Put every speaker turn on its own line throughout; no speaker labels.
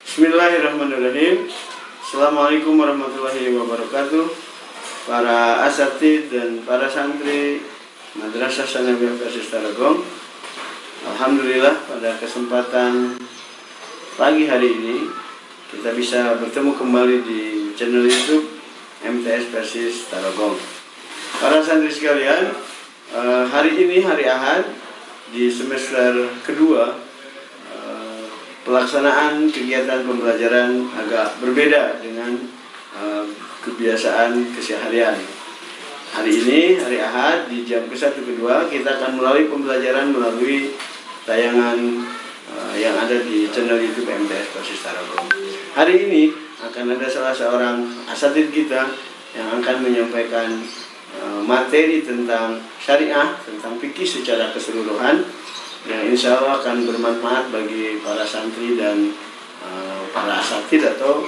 Bismillahirrahmanirrahim. Assalamualaikum warahmatullahi wabarakatuh. Para asatidz dan para santri Madrasah Sanawiyah Persis Tarogong. Alhamdulillah pada kesempatan pagi hari ini kita bisa bertemu kembali di channel YouTube MTS Persis Tarogong. Para santri sekalian, hari ini hari Ahad di semester kedua, pelaksanaan kegiatan pembelajaran agak berbeda dengan kebiasaan keseharian. Hari ini, hari Ahad, di jam ke-1 ke-2 kita akan melalui pembelajaran melalui tayangan yang ada di channel YouTube MTS Persis Tarogong. Hari ini akan ada salah seorang asatidz kita yang akan menyampaikan materi tentang syariah, tentang fikih secara keseluruhan, yang insya Allah akan bermanfaat bagi para santri dan para asatidz atau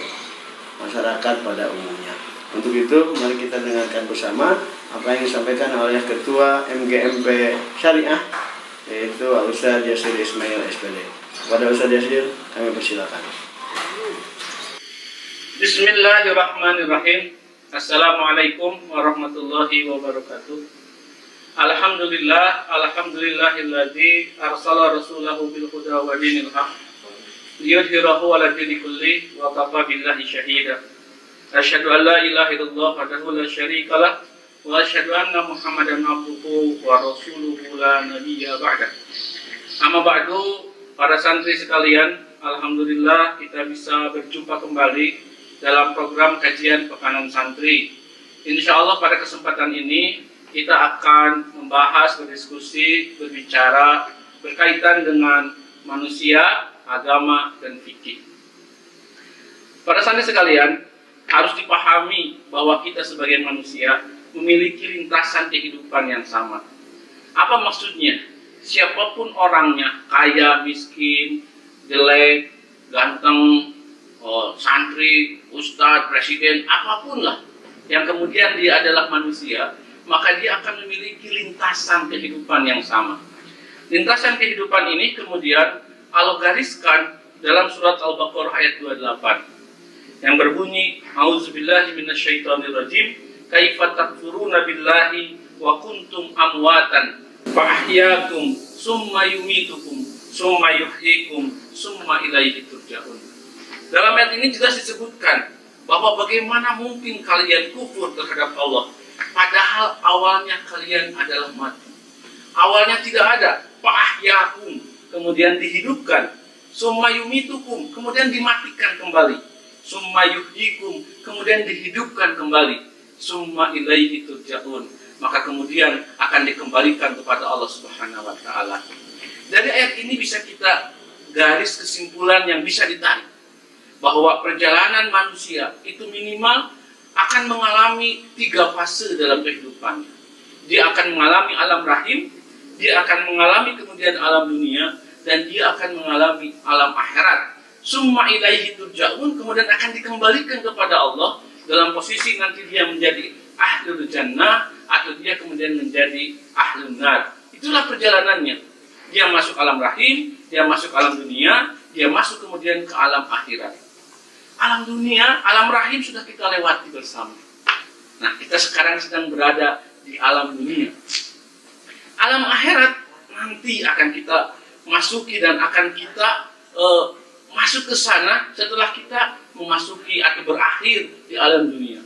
masyarakat pada umumnya. Untuk itu, mari kita dengarkan bersama apa yang disampaikan oleh Ketua MGMP Syariah, yaitu Al-Ustadz Yasir Ismail SPD. Kepada Ustadz Yasir, kami persilakan.
Bismillahirrahmanirrahim. Assalamualaikum warahmatullahi wabarakatuh. Alhamdulillahilladzi arsala rasulahu bil huda wa dinil haq liyudhhirahu 'ala dini kulli wa kafa billahi shahida. Asyhadu an la ilaha illallah wahdahu la syarika lah wa asyhadu anna Muhammadan abduhu wa rasuluhu la nabiyya ba'da. Amma ba'du, para santri sekalian, alhamdulillah kita bisa berjumpa kembali dalam program kajian Pekanan Santri. Insyaallah pada kesempatan ini kita akan membahas, berdiskusi, berbicara berkaitan dengan manusia, agama, dan fikih. Para santri sekalian, harus dipahami bahwa kita sebagai manusia memiliki lintasan kehidupan yang sama. Apa maksudnya? Siapapun orangnya, kaya, miskin, jelek, ganteng, santri, ustadz, presiden, apapun lah, yang kemudian dia adalah manusia, maka dia akan memiliki lintasan kehidupan yang sama. Lintasan kehidupan ini kemudian Allah gariskan dalam surat Al-Baqarah ayat 28 yang berbunyi, A'udzubillahi minasyaitonirrajim, kaifa takfuruna billahi wa kuntum amwatan fa ahyaakum summa yumitukum summa yuhyikum summa ilaihi turja'un. Dalam ayat ini jelas disebutkan bahwa bagaimana mungkin kalian kufur terhadap Allah padahal awalnya kalian adalah mati. Awalnya tidak ada, fa'ahyakum, kemudian dihidupkan, summa yumitukum, kemudian dimatikan kembali, summa yuhyikum, kemudian dihidupkan kembali, summa ilaihi turja'un, maka kemudian akan dikembalikan kepada Allah Subhanahu wa taala. Dari ayat ini bisa kita garis kesimpulan yang bisa ditarik bahwa perjalanan manusia itu minimal akan mengalami 3 fase dalam kehidupannya. Dia akan mengalami alam rahim, dia akan mengalami kemudian alam dunia, dan dia akan mengalami alam akhirat. Summa ilaihi turja'un, kemudian akan dikembalikan kepada Allah dalam posisi nanti dia menjadi ahlul jannah atau dia kemudian menjadi ahlun nar. Itulah perjalanannya. Dia masuk alam rahim, dia masuk alam dunia, dia masuk kemudian ke alam akhirat. Alam dunia, alam rahim sudah kita lewati bersama. Nah, kita sekarang sedang berada di alam dunia. Alam akhirat nanti akan kita masuki dan akan kita masuk ke sana setelah kita memasuki atau berakhir di alam dunia.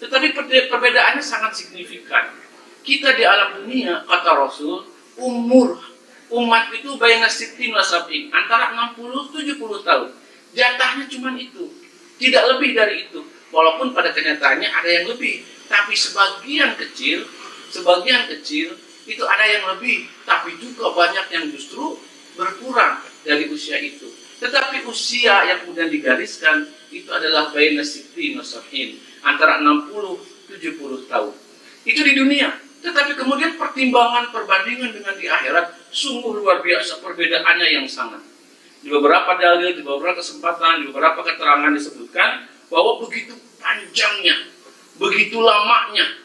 Tetapi perbedaannya sangat signifikan. Kita di alam dunia, kata Rasul, umur umat itu baina sittin wa sab'in, antara 60-70 tahun. Jatahnya cuma itu. Tidak lebih dari itu. Walaupun pada kenyataannya ada yang lebih. Tapi sebagian kecil itu ada yang lebih. Tapi juga banyak yang justru berkurang dari usia itu. Tetapi usia yang kemudian digariskan itu adalah baina sittin wa sab'in, antara 60-70 tahun. Itu di dunia. Tetapi kemudian pertimbangan perbandingan dengan di akhirat sungguh luar biasa perbedaannya yang sangat. Di beberapa dalil, di beberapa kesempatan, di beberapa keterangan disebutkan bahwa begitu panjangnya, begitu lamanya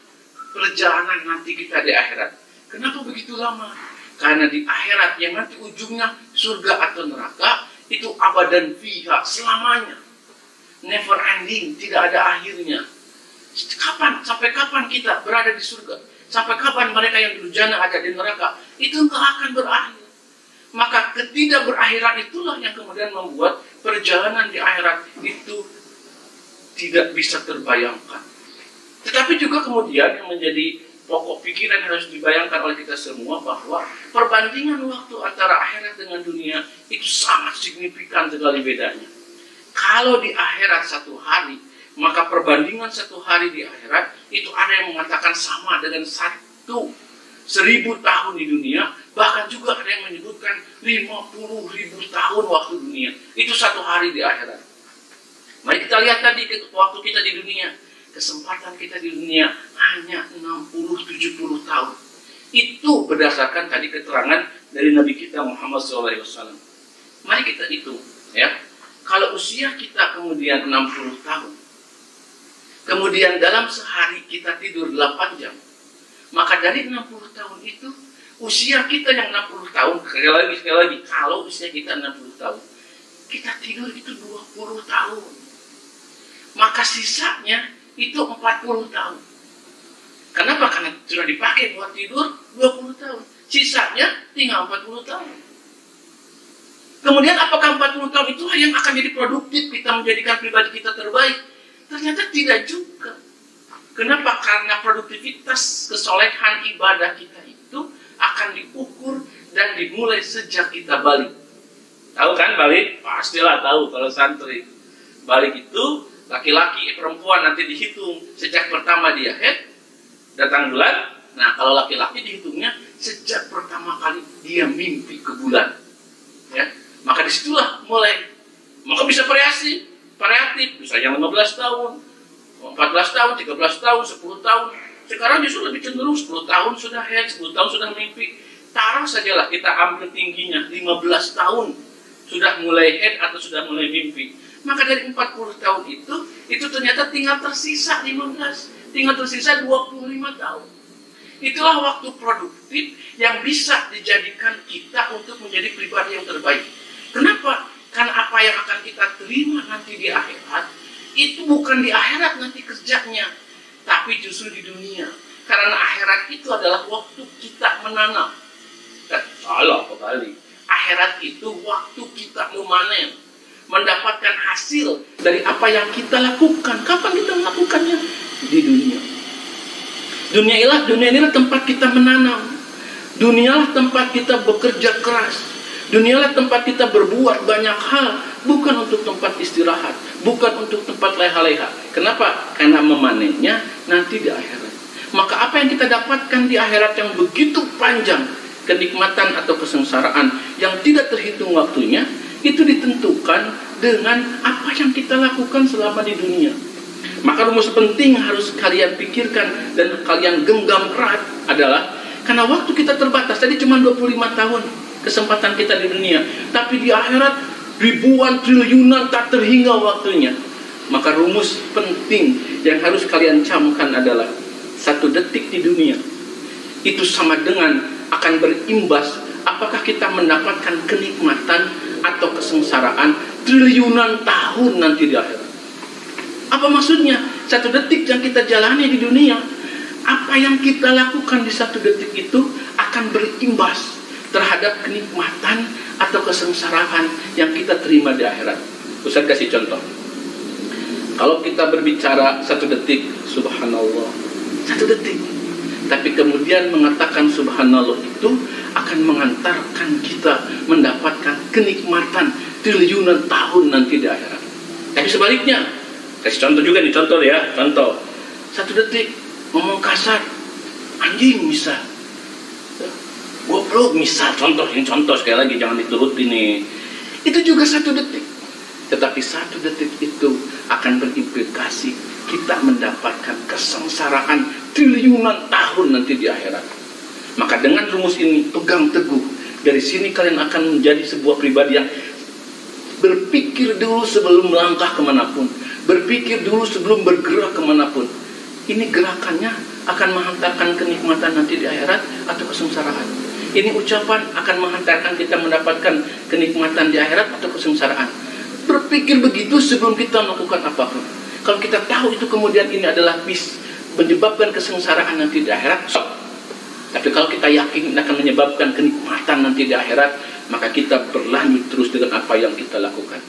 perjalanan nanti kita di akhirat. Kenapa begitu lama? Karena di akhirat yang nanti ujungnya surga atau neraka, itu abadan fiha, selamanya. Never ending, tidak ada akhirnya. Sampai kapan kita berada di surga? Sampai kapan mereka yang dulu jana ada di neraka? Itu nggak akan berakhir. Maka ketidakberakhiran itulah yang kemudian membuat perjalanan di akhirat itu tidak bisa terbayangkan. Tetapi juga kemudian yang menjadi pokok pikiran yang harus dibayangkan oleh kita semua, bahwa perbandingan waktu antara akhirat dengan dunia itu sangat signifikan sekali bedanya. Kalau di akhirat satu hari, maka perbandingan satu hari di akhirat itu ada yang mengatakan sama dengan 1.000 tahun di dunia. Bahkan juga ada yang menyebutkan 50.000 tahun waktu dunia. Itu satu hari di akhirat. Mari kita lihat tadi waktu kita di dunia. Kesempatan kita di dunia hanya 60-70 tahun. Itu berdasarkan tadi keterangan dari Nabi kita Muhammad SAW. Mari kita hitung, ya. Kalau usia kita kemudian 60 tahun, kemudian dalam sehari kita tidur 8 jam, maka dari 60 tahun itu, usia kita yang 60 tahun, sekali lagi, kalau usia kita 60 tahun, kita tidur itu 20 tahun. Maka sisanya itu 40 tahun. Kenapa? Karena sudah dipakai buat tidur 20 tahun. Sisanya tinggal 40 tahun. Kemudian apakah 40 tahun itu yang akan jadi produktif, kita menjadikan pribadi kita terbaik? Ternyata tidak juga. Kenapa? Karena produktivitas kesolehan ibadah kita itu akan diukur dan dimulai sejak kita balik. Tahu kan balik? Pastilah tahu kalau santri. Balik itu laki-laki, perempuan nanti dihitung sejak pertama dia head, datang bulan. Nah, kalau laki-laki dihitungnya sejak pertama kali dia mimpi ke bulan. Ya, maka disitulah mulai. Maka bisa variatif, bisa yang 15 tahun, 14 tahun, 13 tahun, 10 tahun. Sekarang justru lebih cenderung 10 tahun sudah head, 10 tahun sudah mimpi. Taruh sajalah kita ambil tingginya 15 tahun sudah mulai head atau sudah mulai mimpi. Maka dari 40 tahun itu ternyata tinggal tersisa 15, tinggal tersisa 25 tahun. Itulah waktu produktif yang bisa dijadikan kita untuk menjadi pribadi yang terbaik. Kenapa? Karena apa yang akan kita terima nanti di akhirat, itu bukan di akhirat nanti kerjanya, tapi justru di dunia. Karena akhirat itu adalah waktu kita menanam. Salah kembali. Akhirat itu waktu kita memanen, mendapatkan hasil dari apa yang kita lakukan. Kapan kita melakukannya? Di dunia. Dunia inilah tempat kita menanam. Dunialah tempat kita bekerja keras. Dunialah tempat kita berbuat banyak hal. Bukan untuk tempat istirahat, bukan untuk tempat leha-leha. Kenapa? Karena memanennya nanti di akhirat. Maka apa yang kita dapatkan di akhirat yang begitu panjang, kenikmatan atau kesengsaraan yang tidak terhitung waktunya, itu ditentukan dengan apa yang kita lakukan selama di dunia. Maka rumus penting harus kalian pikirkan dan kalian genggam erat adalah, karena waktu kita terbatas, tadi cuma 25 tahun kesempatan kita di dunia, tapi di akhirat ribuan triliunan tak terhingga waktunya. Maka rumus penting yang harus kalian camkan adalah, 1 detik di dunia itu sama dengan akan berimbas apakah kita mendapatkan kenikmatan atau kesengsaraan triliunan tahun nanti di akhirat. Apa maksudnya? 1 detik yang kita jalani di dunia, apa yang kita lakukan di 1 detik itu akan berimbas terhadap kenikmatan atau kesengsaraan yang kita terima di akhirat. Ustaz kasih contoh. Kalau kita berbicara 1 detik, subhanallah, 1 detik, tapi kemudian mengatakan subhanallah itu akan mengantarkan kita mendapatkan kenikmatan triliunan tahun nanti di akhirat. Tapi sebaliknya, kasih contoh juga nih, contoh ya, contoh. 1 detik ngomong kasar, anjing misal, goblok misal, contoh, ini contoh sekali lagi, jangan dituruti nih. Itu juga 1 detik. Tetapi 1 detik itu akan berimplikasi kita mendapatkan kesengsaraan triliunan tahun nanti di akhirat. Maka dengan rumus ini pegang teguh. Dari sini kalian akan menjadi sebuah pribadi yang berpikir dulu sebelum melangkah kemanapun, berpikir dulu sebelum bergerak kemanapun. Ini gerakannya akan menghantarkan kenikmatan nanti di akhirat atau kesengsaraan. Ini ucapan akan menghantarkan kita mendapatkan kenikmatan di akhirat atau kesengsaraan. Berpikir begitu sebelum kita melakukan apapun. Kalau kita tahu itu kemudian ini adalah menyebabkan kesengsaraan nanti di akhirat, tapi kalau kita yakin ini akan menyebabkan kenikmatan nanti di akhirat, maka kita berlanjut terus dengan apa yang kita lakukan.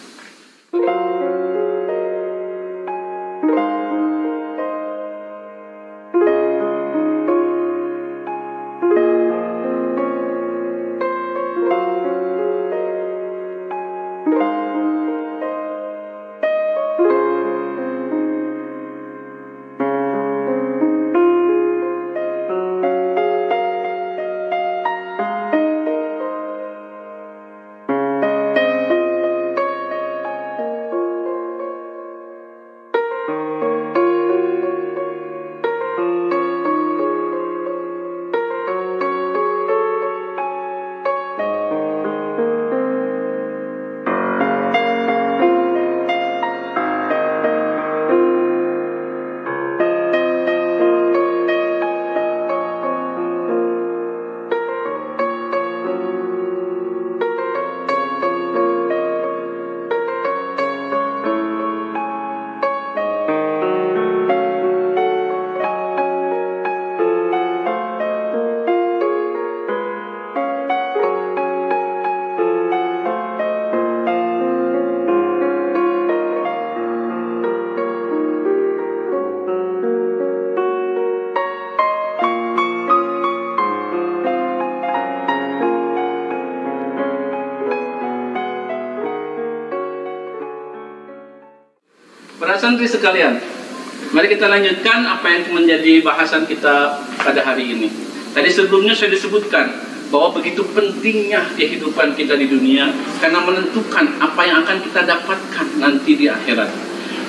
Para santri sekalian, mari kita lanjutkan apa yang menjadi bahasan kita pada hari ini. Tadi sebelumnya saya disebutkan bahwa begitu pentingnya kehidupan kita di dunia karena menentukan apa yang akan kita dapatkan nanti di akhirat.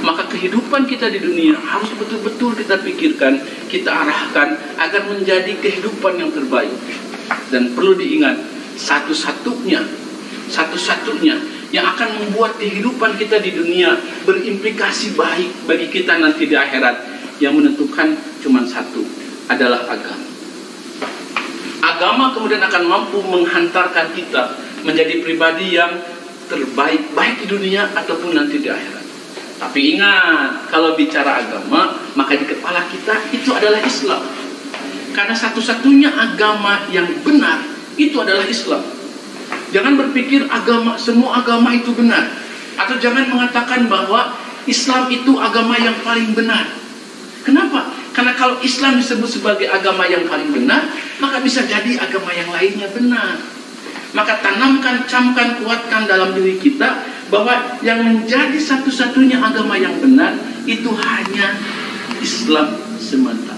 Maka kehidupan kita di dunia harus betul-betul kita pikirkan, kita arahkan agar menjadi kehidupan yang terbaik. Dan perlu diingat, satu-satunya yang akan membuat kehidupan kita di dunia berimplikasi baik bagi kita nanti di akhirat, yang menentukan cuma satu, adalah agama. Agama kemudian akan mampu menghantarkan kita menjadi pribadi yang terbaik baik di dunia ataupun nanti di akhirat. Tapi ingat, kalau bicara agama, maka di kepala kita itu adalah Islam. Karena satu-satunya agama yang benar itu adalah Islam. Jangan berpikir semua agama itu benar, atau jangan mengatakan bahwa Islam itu agama yang paling benar. Kenapa? Karena kalau Islam disebut sebagai agama yang paling benar, maka bisa jadi agama yang lainnya benar. Maka tanamkan, camkan, kuatkan dalam diri kita bahwa yang menjadi satu-satunya agama yang benar itu hanya Islam semata.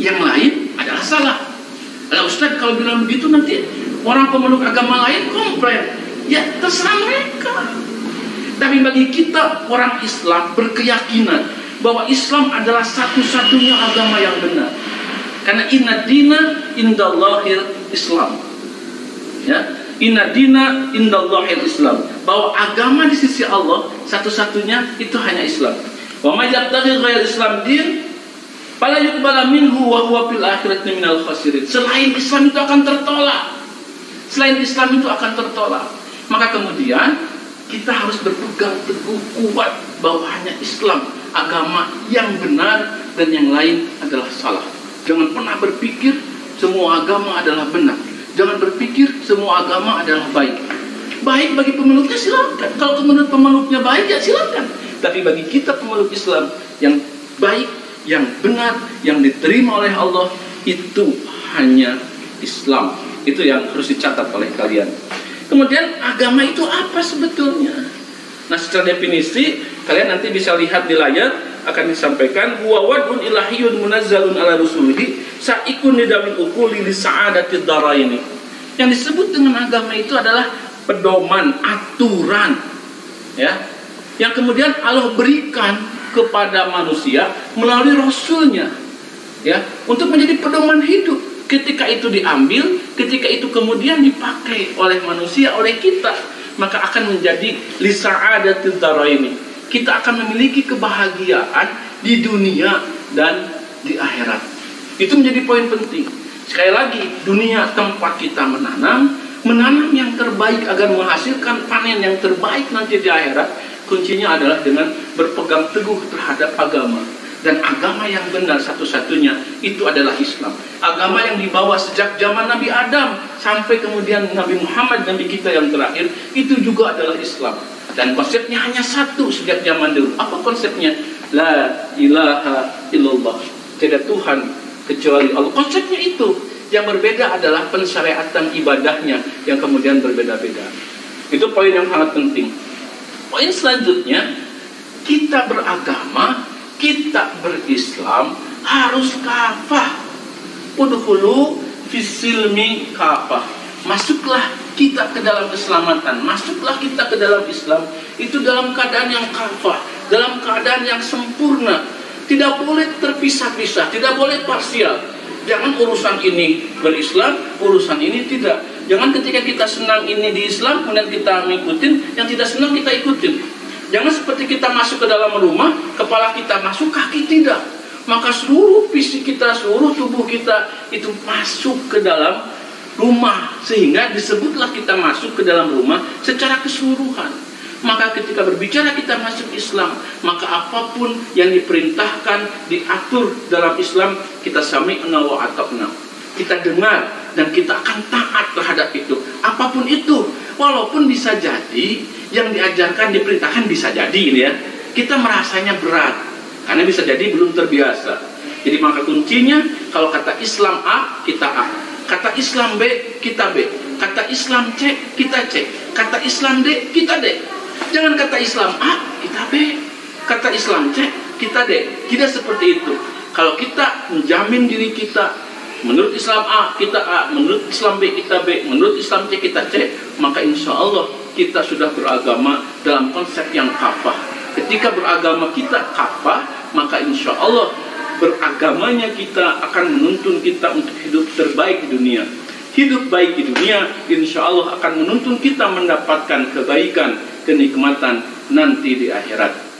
Yang lain adalah salah. Kalau Ustaz kalau bilang begitu nanti orang pemeluk agama lain komplain. Ya terserah mereka. Tapi bagi kita orang Islam berkeyakinan bahwa Islam adalah satu-satunya agama yang benar. Karena inna dina indallahil Islam. Ya, inna dina indallahil Islam. Bahwa agama di sisi Allah satu-satunya itu hanya Islam. Wa may yabtaghi ghairal Islam din fala yuqbala minhu wa huwa fil akhirati minal khasirin. Selain Islam itu akan tertolak. Selain Islam itu akan tertolak. Maka kemudian kita harus berpegang teguh kuat bahwa hanya Islam agama yang benar dan yang lain adalah salah. Jangan pernah berpikir semua agama adalah benar. Jangan berpikir semua agama adalah baik. Baik bagi pemeluknya silakan. Kalau menurut pemeluknya baik ya silakan. Tapi bagi kita pemeluk Islam yang baik, yang benar, yang diterima oleh Allah, itu hanya Islam. Itu yang harus dicatat oleh kalian. Kemudian agama itu apa sebetulnya? Nah, secara definisi kalian nanti bisa lihat di layar, akan disampaikan huwa wad'un ilahiyyun munazzalun ala rusulihi sa'ikun lidawil uquli li sa'adatid daraini. Yang disebut dengan agama itu adalah pedoman, aturan, ya, yang kemudian Allah berikan kepada manusia melalui Rasulnya, ya, untuk menjadi pedoman hidup. Ketika itu diambil, ketika itu kemudian dipakai oleh manusia, oleh kita, maka akan menjadi li sa'adatid daraini. Kita akan memiliki kebahagiaan di dunia dan di akhirat.
Itu menjadi poin penting. Sekali lagi, dunia tempat kita menanam yang terbaik agar menghasilkan panen yang terbaik nanti di akhirat. Kuncinya adalah dengan berpegang teguh terhadap agama. Dan agama yang benar satu-satunya itu adalah Islam. Agama yang dibawa sejak zaman Nabi Adam sampai kemudian Nabi Muhammad, Nabi kita yang terakhir, itu juga adalah Islam. Dan konsepnya hanya satu sejak zaman dulu. Apa konsepnya? La ilaha illallah. Tidak Tuhan kecuali Allah. Konsepnya itu. Yang berbeda adalah pensyariatan ibadahnya yang kemudian berbeda-beda. Itu poin yang sangat penting. Poin selanjutnya, kita beragama, kita berislam harus kafah. Udkhulu fisilmi kafah. Masuklah kita ke dalam keselamatan, masuklah kita ke dalam Islam itu dalam keadaan yang kafah, dalam keadaan yang sempurna. Tidak boleh terpisah-pisah, tidak boleh parsial. Jangan urusan ini berislam, urusan ini tidak. Jangan ketika kita senang ini di Islam, kemudian kita mengikutin, yang tidak senang kita ikutin. Jangan seperti kita masuk ke dalam rumah, kepala kita masuk, kaki tidak. Maka seluruh fisik kita, seluruh tubuh kita itu masuk ke dalam rumah. Sehingga disebutlah kita masuk ke dalam rumah secara keseluruhan. Maka ketika berbicara kita masuk Islam, maka apapun yang diperintahkan, diatur dalam Islam, kita sami'na wa ata'na. Kita dengar dan kita akan taat terhadap itu. Apapun itu, walaupun bisa jadi yang diajarkan, diperintahkan bisa jadi ini ya, kita merasanya berat karena bisa jadi belum terbiasa. Jadi maka kuncinya, kalau kata Islam A, kita A. Kata Islam B, kita B. Kata Islam C, kita C. Kata Islam D, kita D. Jangan kata Islam A, kita B. Kata Islam C, kita D. Tidak seperti itu. Kalau kita menjamin diri kita, menurut Islam A, kita A. Menurut Islam B, kita B. Menurut Islam C, kita C. Maka insya Allah kita sudah beragama dalam konsep yang kafah. Ketika beragama kita kafah, maka insya Allah beragamanya kita akan menuntun kita untuk hidup terbaik di dunia. Hidup baik di dunia, insya Allah akan menuntun kita mendapatkan kebaikan, kenikmatan nanti di akhirat.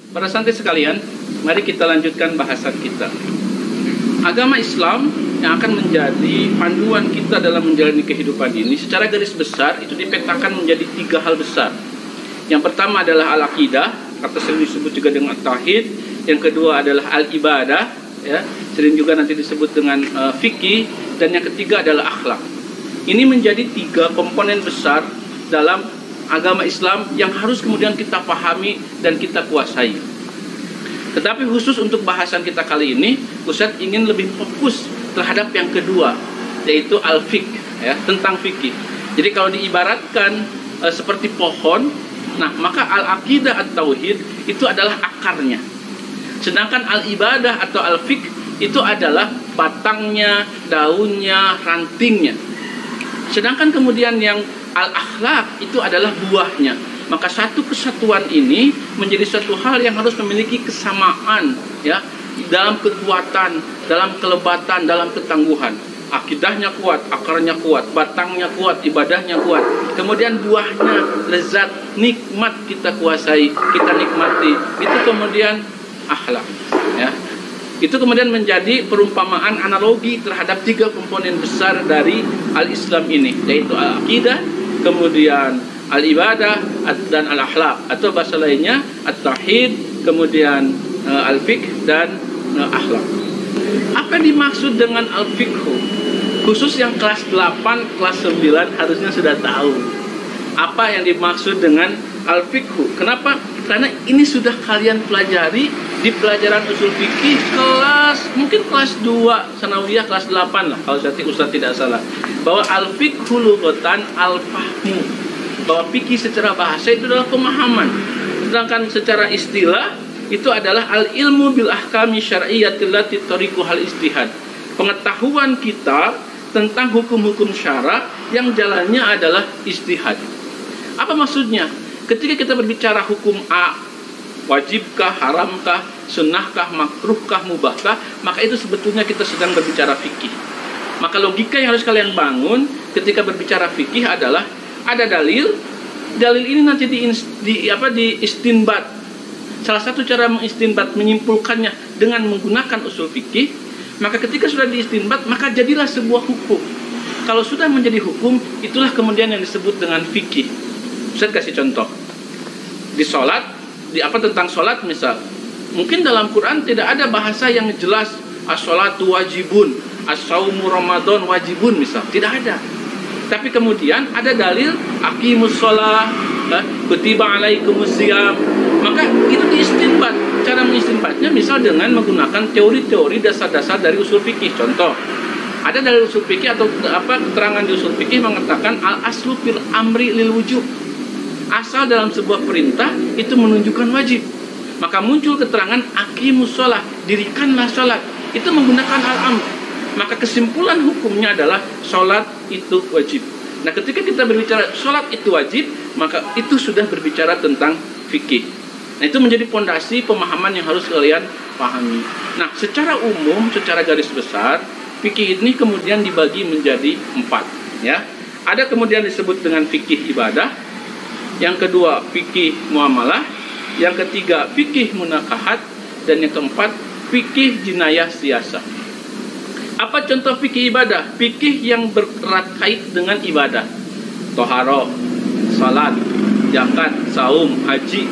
Para santri sekalian, mari kita lanjutkan bahasan kita. Agama Islam yang akan menjadi panduan kita dalam menjalani kehidupan ini, secara garis besar itu dipetakan menjadi 3 hal besar. Yang pertama adalah al-aqidah, atau sering disebut juga dengan tauhid. Yang kedua adalah al-ibadah, ya, sering juga nanti disebut dengan fikih. Dan yang ketiga adalah akhlak. Ini menjadi 3 komponen besar dalam agama Islam yang harus kemudian kita pahami dan kita kuasai. Tetapi khusus untuk bahasan kita kali ini, Ustadz ingin lebih fokus terhadap yang kedua, yaitu al-fiqh, ya, tentang fikih. Jadi kalau diibaratkan seperti pohon, nah maka al-aqidah at-tauhid itu adalah akarnya. Sedangkan al-ibadah atau al-fiqh itu adalah batangnya, daunnya, rantingnya. Sedangkan kemudian yang al-akhlak itu adalah buahnya. Maka satu kesatuan ini menjadi satu hal yang harus memiliki kesamaan, ya, dalam kekuatan, dalam kelebatan, dalam ketangguhan. Akidahnya kuat, akarnya kuat, batangnya kuat, ibadahnya kuat. Kemudian buahnya lezat, nikmat kita kuasai, kita nikmati. Itu kemudian akhlak, ya. Itu kemudian menjadi perumpamaan analogi terhadap 3 komponen besar dari al-Islam ini, yaitu al-aqidah, kemudian al-ibadah dan al-akhlak, atau bahasa lainnya at-tauhid, kemudian al-fiqh dan akhlak. Apa yang dimaksud dengan al-fiqh? Khusus yang kelas 8, kelas 9 harusnya sudah tahu apa yang dimaksud dengan al-fiqh. Kenapa? Karena ini sudah kalian pelajari di pelajaran usul fikih mungkin kelas 2 sanawiyah, kelas 8 lah kalau Ustaz tidak salah, bahwa al-fiqhu lughatan al-fahmu, bahwa fikih secara bahasa itu adalah pemahaman, sedangkan secara istilah itu adalah al-ilmu bil ahkami syar'iyyatil lati tariquhal ijtihad, pengetahuan kita tentang hukum-hukum syara yang jalannya adalah ijtihad. Apa maksudnya? Ketika kita berbicara hukum A, wajibkah, haramkah, sunnahkah, makruhkah, mubahkah, maka itu sebetulnya kita sedang berbicara fikih. Maka logika yang harus kalian bangun ketika berbicara fikih adalah ada dalil ini nanti di istinbat. Salah satu cara mengistinbat, menyimpulkannya dengan menggunakan usul fikih, maka ketika sudah diistinbat, maka jadilah sebuah hukum. Kalau sudah menjadi hukum, itulah kemudian yang disebut dengan fikih. Saya kasih contoh. Di sholat, tentang sholat misal, mungkin dalam Quran tidak ada bahasa yang jelas as-sholatu wajibun, as-saumu ramadan wajibun misal, tidak ada. Tapi kemudian ada dalil aqimus sholah, kutiba alaikumus syiyam, maka itu diistinbat. Cara mengistinbatnya misal dengan menggunakan teori-teori dasar-dasar dari usul fikih. Contoh, ada dari usul fikih atau keterangan di usul fikih mengatakan al aslu fil amri lil wujub. Asal dalam sebuah perintah itu menunjukkan wajib. Maka muncul keterangan aqimus sholah, dirikanlah sholat. Itu menggunakan al-amr. Maka kesimpulan hukumnya adalah sholat itu wajib. Nah, ketika kita berbicara sholat itu wajib, maka itu sudah berbicara tentang fikih. Nah, itu menjadi pondasi pemahaman yang harus kalian pahami. Nah, secara umum, secara garis besar, fikih ini kemudian dibagi menjadi 4. Ya, ada kemudian disebut dengan fikih ibadah. Yang kedua, fikih muamalah. Yang ketiga, fikih munakahat. Dan yang keempat, fikih jinayah siasah. Apa contoh fikih ibadah? Fikih yang bererat kait dengan ibadah. Toharoh, salat, zakat, saum, haji,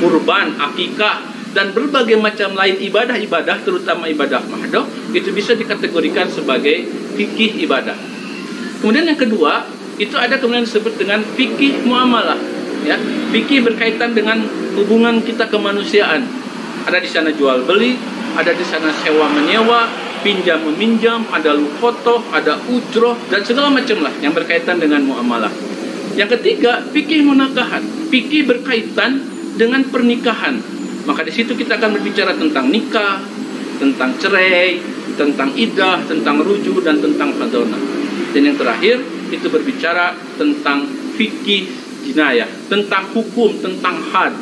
kurban, akikah, dan berbagai macam lain ibadah-ibadah, terutama ibadah mahdoh, itu bisa dikategorikan sebagai fikih ibadah. Kemudian yang kedua, itu ada kemudian disebut dengan fikih muamalah. Ya, fikih berkaitan dengan hubungan kita kemanusiaan. Ada di sana jual beli, ada di sana sewa menyewa, pinjam meminjam, ada lukhotoh, ada ujroh, dan segala macam lah yang berkaitan dengan muamalah. Yang ketiga, fikih munakahat, fikih berkaitan dengan pernikahan. Maka di situ kita akan berbicara tentang nikah, tentang cerai, tentang iddah, tentang rujuk, dan tentang fadona. Dan yang terakhir itu berbicara tentang fikih jinayah, tentang hukum, tentang had.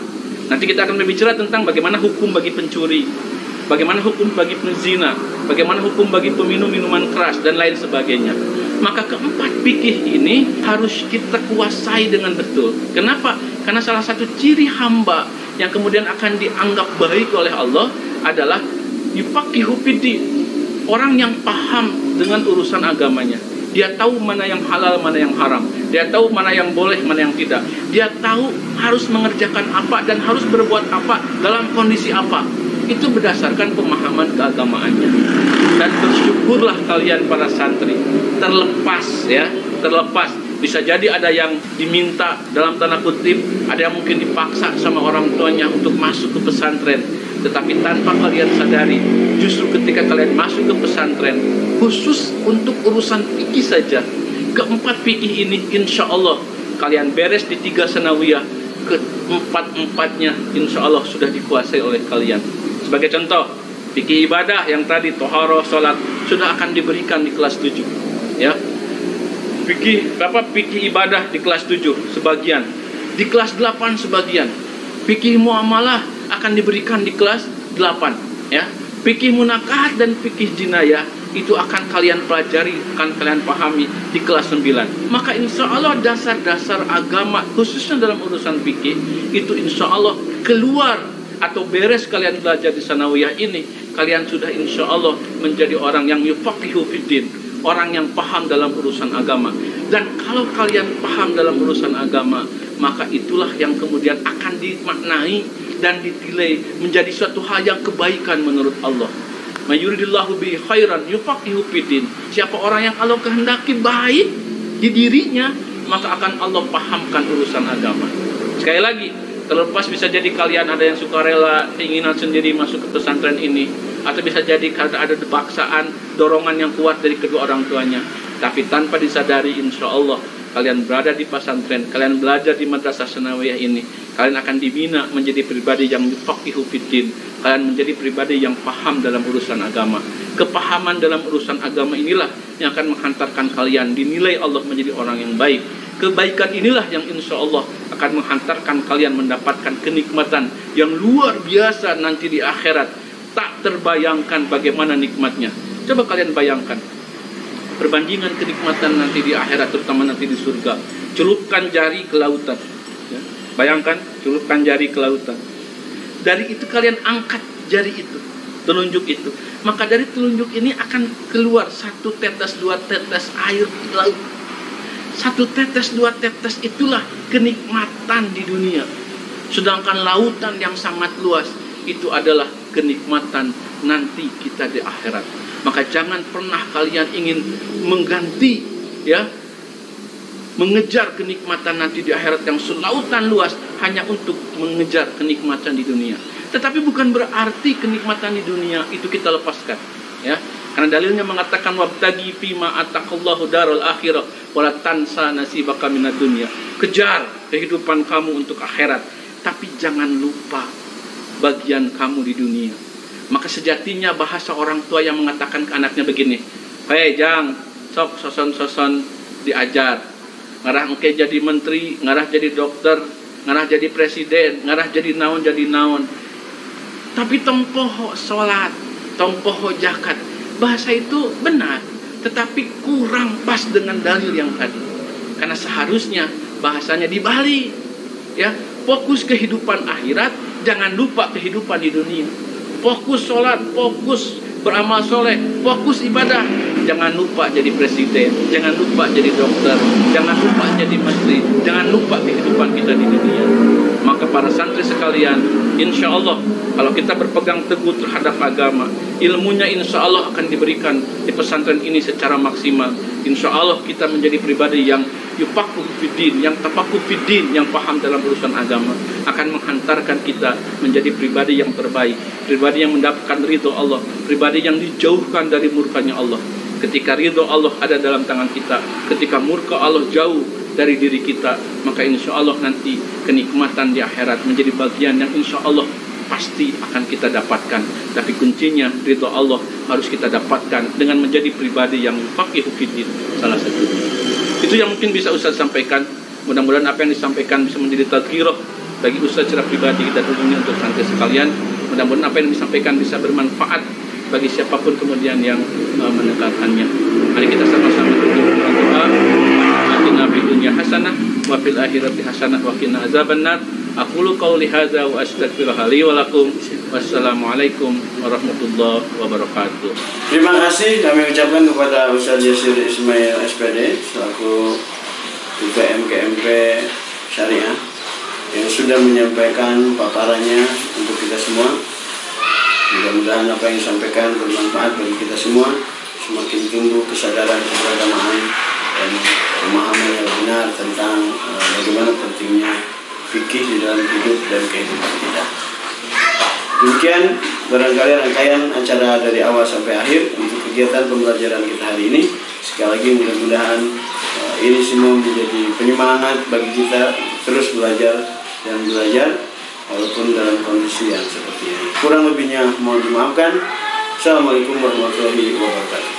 Nanti kita akan berbicara tentang bagaimana hukum bagi pencuri, bagaimana hukum bagi penzina, bagaimana hukum bagi peminum minuman keras, dan lain sebagainya. Maka keempat fikih ini harus kita kuasai dengan betul. Kenapa? Karena salah satu ciri hamba yang kemudian akan dianggap baik oleh Allah adalah yufaqihu fiddin, orang yang paham dengan urusan agamanya. Dia tahu mana yang halal, mana yang haram. Dia tahu mana yang boleh, mana yang tidak. Dia tahu harus mengerjakan apa dan harus berbuat apa dalam kondisi apa. Itu berdasarkan pemahaman keagamaannya. Dan bersyukurlah kalian para santri. Terlepas. Bisa jadi ada yang diminta dalam tanda kutip, ada yang mungkin dipaksa sama orang tuanya untuk masuk ke pesantren. Tetapi tanpa kalian sadari, justru ketika kalian masuk ke pesantren, khusus untuk urusan fikih saja, keempat fikih ini insya Allah kalian beres di 3 sanawiyah, keempat-empatnya insya Allah sudah dikuasai oleh kalian. Sebagai contoh, fikih ibadah yang tadi toharoh, sholat, sudah akan diberikan di kelas 7. Ya, fikih ibadah di kelas 7 sebagian, di kelas 8 sebagian. Fikih muamalah akan diberikan di kelas 8. Ya, fikih munakahat dan fikih jinayah itu akan kalian pelajari, akan kalian pahami di kelas 9. Maka insya Allah dasar-dasar agama khususnya dalam urusan fikih itu insya Allah keluar atau beres kalian belajar di sanawiyah ini, kalian sudah insya Allah menjadi orang yang yufaqihu fiddin, orang yang paham dalam urusan agama. Dan kalau kalian paham dalam urusan agama, maka itulah yang kemudian akan dimaknai dan dinilai menjadi suatu hal yang kebaikan menurut Allah. Mayuridillahu bi khairan yufaqihu fiddin. Siapa orang yang Allah kehendaki baik di dirinya, maka akan Allah pahamkan urusan agama. Sekali lagi, Terlepas bisa jadi kalian ada yang sukarela, keinginan sendiri masuk ke pesantren ini, atau bisa jadi karena ada paksaan, dorongan yang kuat dari kedua orang tuanya. Tapi tanpa disadari, insya Allah kalian berada di pesantren, kalian belajar di madrasah sanawiyah ini, kalian akan dibina menjadi pribadi yang faqihu fiddin. Kalian menjadi pribadi yang paham dalam urusan agama. Kepahaman dalam urusan agama inilah yang akan menghantarkan kalian dinilai Allah menjadi orang yang baik. Kebaikan inilah yang insya Allah akan menghantarkan kalian mendapatkan kenikmatan yang luar biasa nanti di akhirat. Tak terbayangkan bagaimana nikmatnya. Coba kalian bayangkan perbandingan kenikmatan nanti di akhirat, terutama nanti di surga. Celupkan jari ke lautan, ya. Bayangkan, celupkan jari ke lautan. Dari itu kalian angkat jari itu, telunjuk itu. Maka dari telunjuk ini akan keluar 1 tetes 2 tetes air di laut. 1 tetes 2 tetes itulah kenikmatan di dunia. Sedangkan lautan yang sangat luas itu adalah kenikmatan nanti kita di akhirat. Maka jangan pernah kalian ingin mengganti, ya, mengejar kenikmatan nanti di akhirat yang selautan luas hanya untuk mengejar kenikmatan di dunia. Tetapi bukan berarti kenikmatan di dunia itu kita lepaskan, ya. Karena dalilnya mengatakan wabtagi fima ataqallahu darul akhirah wala tansa nasibaka minad dunya. Kejar kehidupan kamu untuk akhirat, tapi jangan lupa bagian kamu di dunia. Maka sejatinya bahasa orang tua yang mengatakan ke anaknya begini, "Hei Jang, sok soson-soson diajar. Ngarah engke jadi menteri, ngarah jadi dokter, ngarah jadi presiden, ngarah jadi naon. Tapi tong poho sholat, tong poho zakat." Bahasa itu benar, tetapi kurang pas dengan dalil yang tadi. Karena seharusnya bahasanya dibalik, ya. Fokus kehidupan akhirat, jangan lupa kehidupan di dunia. Fokus sholat, fokus beramal soleh, fokus ibadah. Jangan lupa jadi presiden, jangan lupa jadi dokter, jangan lupa jadi menteri, jangan lupa kehidupan kita di dunia. Maka para santri sekalian, insya Allah kalau kita berpegang teguh terhadap agama, ilmunya insya Allah akan diberikan di pesantren ini secara maksimal. Insya Allah kita menjadi pribadi yang yufaqqih fiddin, yang tafaqquh fiddin, yang paham dalam urusan agama, akan menghantarkan kita menjadi pribadi yang terbaik, pribadi yang mendapatkan ridho Allah, pribadi yang dijauhkan dari murkanya Allah. Ketika ridho Allah ada dalam tangan kita, ketika murka Allah jauh dari diri kita, maka insya Allah nanti kenikmatan di akhirat menjadi bagian yang insya Allah pasti akan kita dapatkan. Tapi kuncinya ridho Allah harus kita dapatkan dengan menjadi pribadi yang faqihu fiddin, salah satu. Itu yang mungkin bisa Ustaz sampaikan. Mudah-mudahan apa yang disampaikan bisa menjadi tadhkirah bagi Ustaz secara pribadi dan tentunya untuk santri sekalian. Mudah-mudahan apa yang disampaikan bisa bermanfaat bagi siapapun kemudian yang mendengarkannya. Mari kita sama-sama berdoa. Atina fid dunya hasanah wa fil akhirati hasanah wa qina azabannar. Aqulu qawli hadza wa astaghfirullaha li wa lakum. Wassalamualaikum warahmatullahi wabarakatuh.
Terima kasih kami ucapkan kepada Ustaz Yasir Ismail SPD selaku Ketua MKMP Syariah yang sudah menyampaikan paparannya untuk kita semua. Mudah-mudahan apa yang disampaikan bermanfaat bagi kita semua, semakin tumbuh kesadaran keberagamaan dan pemahaman yang benar tentang bagaimana pentingnya fikih di dalam hidup dan kehidupan kita. Demikian barangkali rangkaian acara dari awal sampai akhir untuk kegiatan pembelajaran kita hari ini. Sekali lagi mudah-mudahan ini semua menjadi penyemangat bagi kita terus belajar dan belajar walaupun dalam kondisi yang seperti ini. Kurang lebihnya mohon dimaafkan. Assalamualaikum warahmatullahi wabarakatuh.